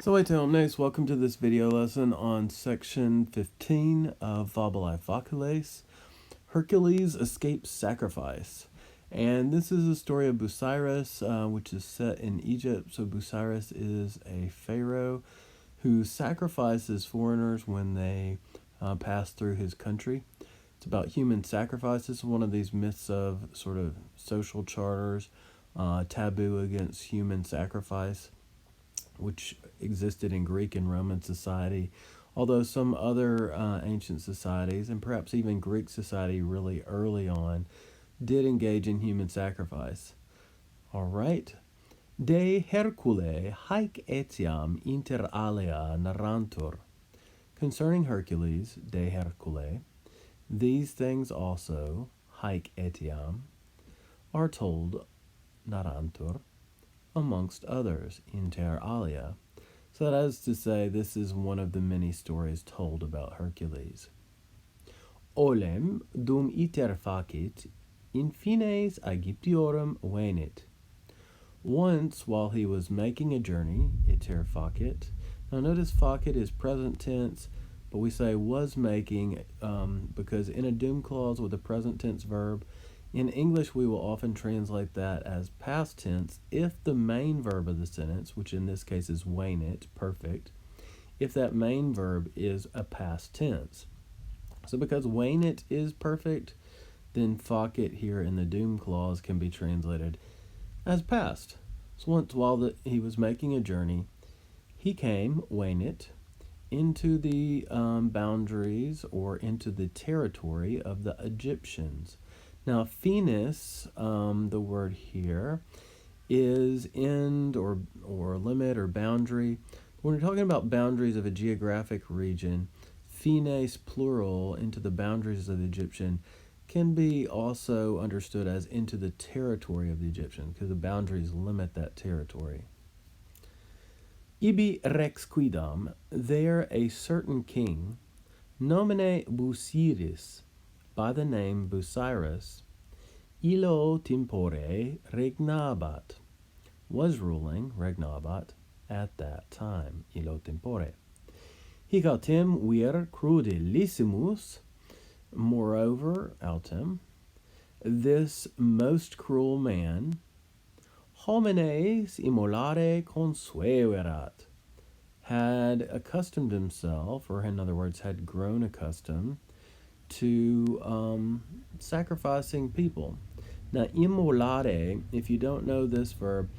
So hey next, welcome to this video lesson on section 15 of Fabulae Faciles. Hercules escapes sacrifice. And this is a story of Busiris, which is set in Egypt. So Busiris is a pharaoh who sacrifices foreigners when they pass through his country. It's about human sacrifice. This is one of these myths of sort of social charters, taboo against human sacrifice, which existed in Greek and Roman society, although some other ancient societies, and perhaps even Greek society really early on, did engage in human sacrifice. All right. De Hercule haec etiam inter alia narantur. Concerning Hercules, de Hercule, these things also, haec etiam, are told, narantur, amongst others, inter alia. So that is to say, this is one of the many stories told about Hercules. Olem dum iter facit, in fines Aegyptiorum venit. Once, while he was making a journey, iter facit. Now notice facit is present tense, but we say was making because in a doom clause with a present tense verb, in English, we will often translate that as past tense if the main verb of the sentence, which in this case is venit, perfect, if that main verb is a past tense. So because venit is perfect, then facit here in the doom clause can be translated as past. So once while he was making a journey, he came, venit, into the boundaries or into the territory of the Egyptians. Now, finis, the word here, is end or limit or boundary. When we're talking about boundaries of a geographic region, fines plural into the boundaries of the Egyptian can be also understood as into the territory of the Egyptian because the boundaries limit that territory. Ibi rex quidam, there a certain king, nomine Busiris, by the name Busiris, illo tempore regnabat, was ruling, regnabat, at that time, illo tempore. Hic autem vir crudelissimus, moreover, autem, this most cruel man, homines immolare consueverat, had accustomed himself, or in other words, had grown accustomed to sacrificing people. Now, immolare, if you don't know this verb,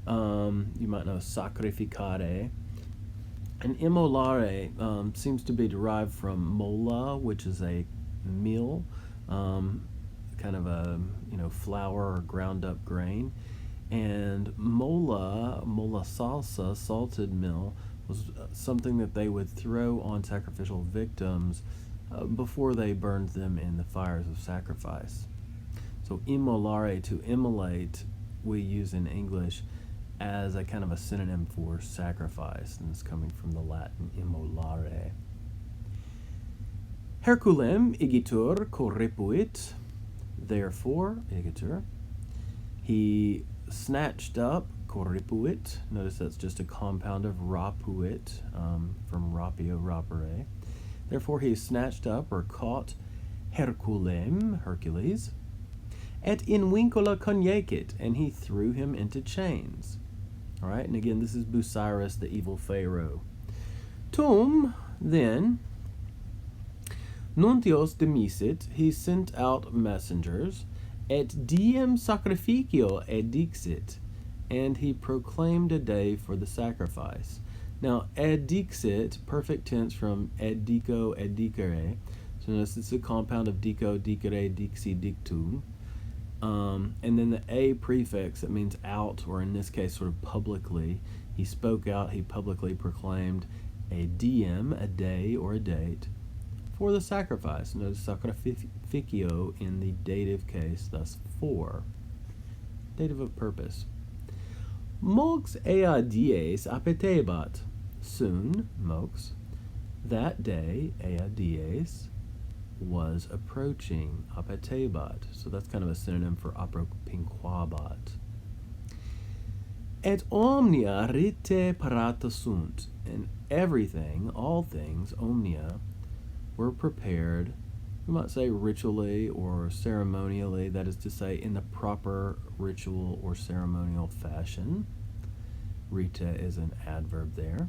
you might know sacrificare. And immolare seems to be derived from mola, which is a meal, kind of a flour or ground up grain. And mola salsa, salted meal, was something that they would throw on sacrificial victims before they burned them in the fires of sacrifice. So immolare, to immolate, we use in English as a kind of a synonym for sacrifice, and it's coming from the Latin immolare. Herculem igitur corripuit, therefore, igitur, he snatched up, corripuit, notice that's just a compound of rapuit, from rapio, rapere. Therefore he snatched up or caught Herculem, Hercules, et in vincula conjecit, and he threw him into chains. All right, and again, this is Busiris, the evil pharaoh. Tum, then, nuntios demisit, he sent out messengers, et diem sacrificio edixit, and he proclaimed a day for the sacrifice. Now, edixit, perfect tense from edico, edicere. So notice it's a compound of dico, dicere, dixi, dictum. And then the a prefix, that means out, or in this case, sort of publicly. He spoke out, he publicly proclaimed a diem, a day or a date, for the sacrifice. Notice sacrificio in the dative case, thus for. Dative of purpose. Mox ea dies appetebat. Soon, mox, that day, ea dies, was approaching, appetebat. So that's kind of a synonym for apropinquabat. Et omnia rite parata sunt, and everything, all things, omnia, were prepared, we might say ritually or ceremonially, that is to say, in the proper ritual or ceremonial fashion. Rite is an adverb there.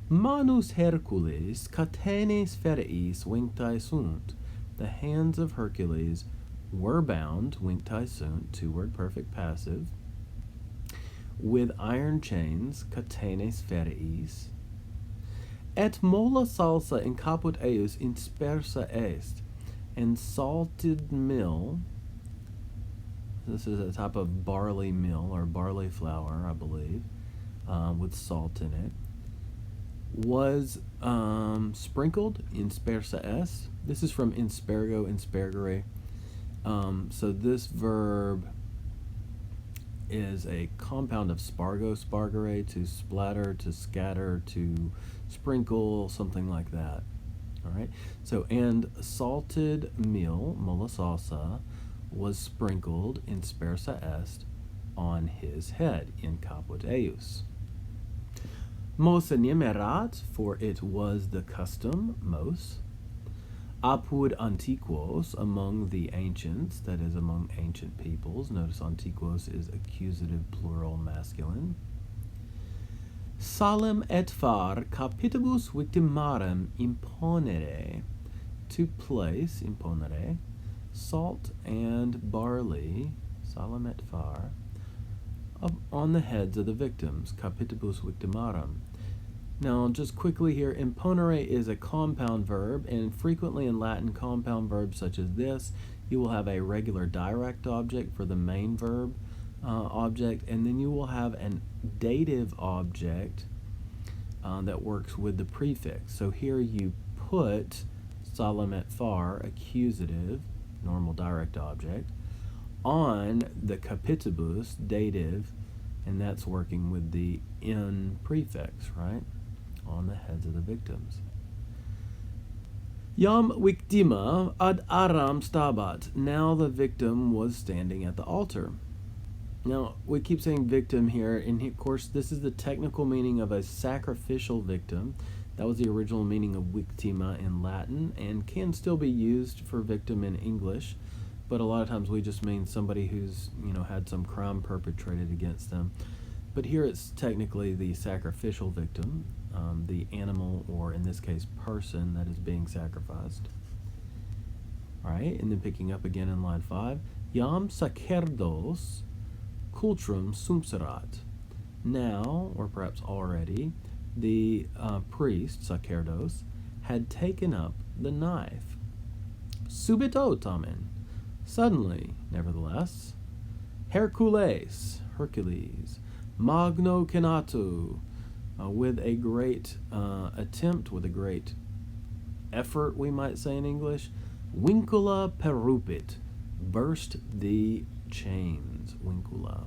Manus Hercules catenes fereis vinctae sunt. The hands of Hercules were bound, vinctae sunt, two-word perfect passive, with iron chains, catenes fereis. Et mola salsa in caput eius inspersa est, and salted mill, this is a type of barley mill or barley flour, I believe, with salt in it, was sprinkled, inspersa est. This is from inspergo, inspergere. So this verb is a compound of spargo, spargere, to splatter, to scatter, to sprinkle, something like that. All right. So, and salted meal, mola salsa, was sprinkled, inspersa est, on his head, in caput eius. Mos enumerat, for it was the custom, mos, apud antiquos, among the ancients, that is, among ancient peoples. Notice antiquos is accusative plural masculine. Salem et far capitibus victimarem imponere, to place, imponere, salt and barley, salem et far, on the heads of the victims, capitibus victimarem. Now, just quickly here, imponere is a compound verb, and frequently in Latin, compound verbs such as this, you will have a regular direct object for the main verb object, and then you will have an dative object that works with the prefix. So here you put salem et far, accusative, normal direct object, on the capitibus, dative, and that's working with the in prefix, right? On the heads of the victims. Iam victima ad aram stabat. Now the victim was standing at the altar. Now, we keep saying victim here, and of course this is the technical meaning of a sacrificial victim. That was the original meaning of victima in Latin, and can still be used for victim in English, but a lot of times we just mean somebody who's, had some crime perpetrated against them. But here it's technically the sacrificial victim, the animal, or in this case, person that is being sacrificed. All right, and then picking up again in line 5, Iam sacerdos cultrum sumserat. Now, or perhaps already, the priest, sacerdos, had taken up the knife. Subito tamen. Suddenly, nevertheless, Hercules, magno cenatu, with a great attempt, with a great effort, we might say in English, vincula perrupit, burst the chains, vincula.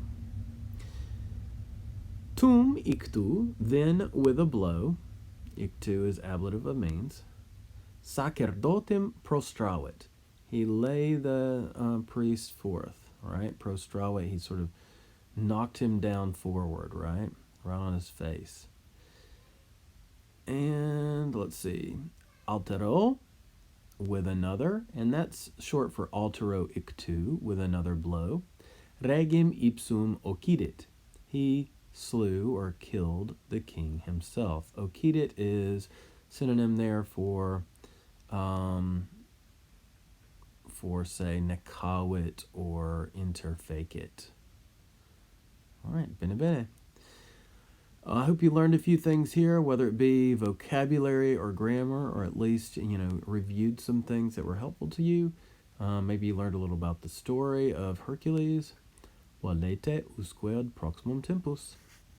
Tum ictu, then with a blow, ictu is ablative of means, sacerdotem prostravit, he lay the priest forth, right? Prostravit, he sort of knocked him down forward, right on his face. And let's see, altero, with another, and that's short for altero ictu, with another blow. Regem ipsum occidit, he slew or killed the king himself. Occidit is synonym there for say necavit or interfecit. All right, bene bene. I hope you learned a few things here, whether it be vocabulary or grammar, or at least, reviewed some things that were helpful to you. Maybe you learned a little about the story of Hercules. Valete usque ad proximum tempus.